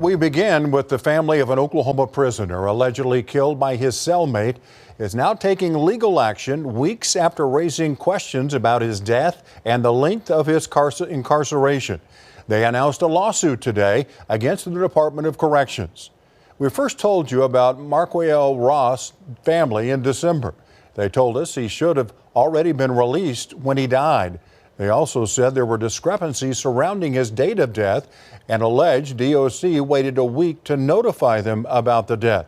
We begin with the family of an Oklahoma prisoner allegedly killed by his cellmate is now taking legal action weeks after raising questions about his death and the length of his incarceration. They announced a lawsuit today against the Department of Corrections. We first told you about Marquel Ross' family in December. They told us he should have already been released when he died. They also said there were discrepancies surrounding his date of death and alleged DOC waited a week to notify them about the death.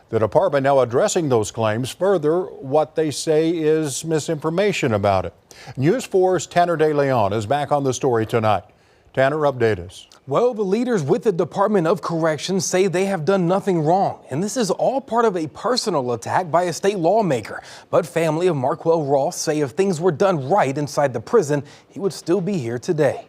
The department now addressing those claims. Further, what they say is misinformation about it. News 4's Tanner DeLeon is back on the story tonight. Tanner, update us. Well, the leaders with the Department of Corrections say they have done nothing wrong, and this is all part of a personal attack by a state lawmaker. But family of Marquel Ross say if things were done right inside the prison, he would still be here today.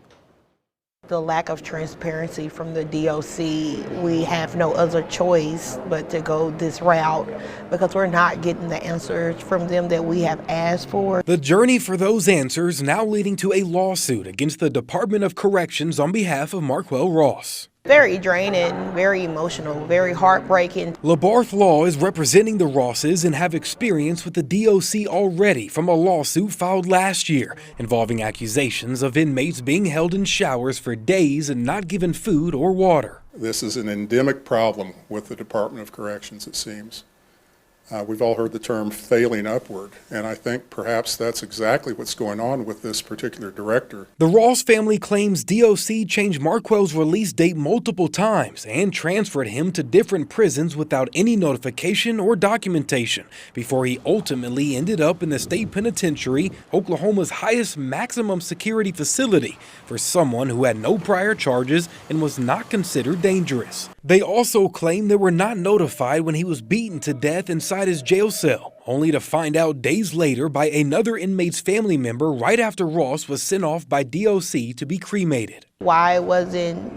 The lack of transparency from the DOC, we have no other choice but to go this route because we're not getting the answers from them that we have asked for. The journey for those answers now leading to a lawsuit against the Department of Corrections on behalf of Marquel Ross. Very draining, very emotional, very heartbreaking. LaBarth Law is representing the Rosses and have experience with the DOC already from a lawsuit filed last year involving accusations of inmates being held in showers for days and not given food or water. This is an endemic problem with the Department of Corrections, it seems. We've all heard the term failing upward, and I think perhaps that's exactly what's going on with this particular director. The Ross family claims DOC changed Marquel's release date multiple times and transferred him to different prisons without any notification or documentation before he ultimately ended up in the state penitentiary, Oklahoma's highest maximum security facility, for someone who had no prior charges and was not considered dangerous. They also claim they were not notified when he was beaten to death inside his jail cell, only to find out days later by another inmate's family member right after Ross was sent off by DOC to be cremated. Why wasn't,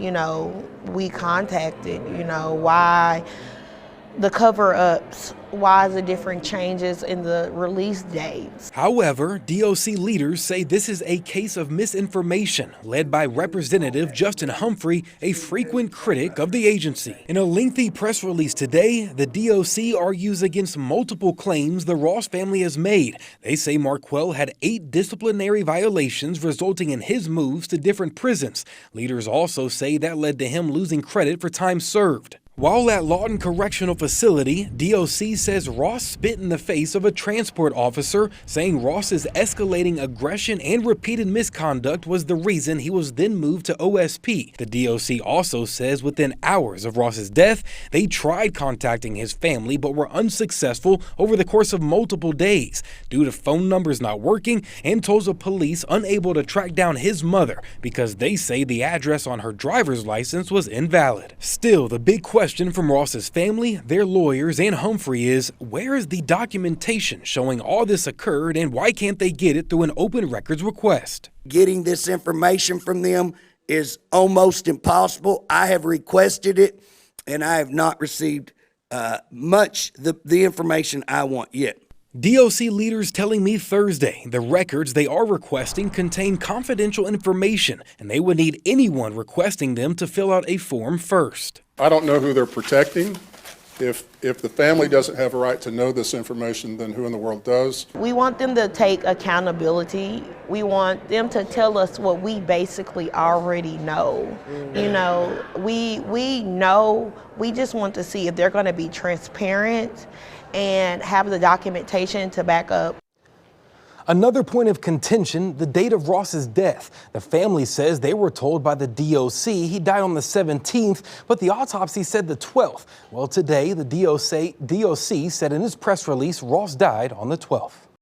we contacted, why the cover-ups, why the different changes in the release dates. However, DOC leaders say this is a case of misinformation led by Representative Justin Humphrey, a frequent critic of the agency. In a lengthy press release today, the DOC argues against multiple claims the Ross family has made. They say Marquel had 8 disciplinary violations resulting in his moves to different prisons. Leaders also say that led to him losing credit for time served. While at Lawton Correctional Facility, DOC says Ross spit in the face of a transport officer, saying Ross's escalating aggression and repeated misconduct was the reason he was then moved to OSP. The DOC also says within hours of Ross's death, they tried contacting his family but were unsuccessful over the course of multiple days due to phone numbers not working and Tulsa police unable to track down his mother because they say the address on her driver's license was invalid. Still, the big question from Ross's family, their lawyers, and Humphrey is, where is the documentation showing all this occurred and why can't they get it through an open records request? Getting this information from them is almost impossible. I have requested it and I have not received much the information I want yet. DOC leaders telling me Thursday the records they are requesting contain confidential information and they would need anyone requesting them to fill out a form first. I don't know who they're protecting. If the family doesn't have a right to know this information, then who in the world does? We want them to take accountability. We want them to tell us what we basically already know. We know, we just want to see if they're going to be transparent and have the documentation to back up. Another point of contention, the date of Ross's death. The family says they were told by the DOC he died on the 17th, but the autopsy said the 12th. Well, today, the DOC said in its press release Ross died on the 12th.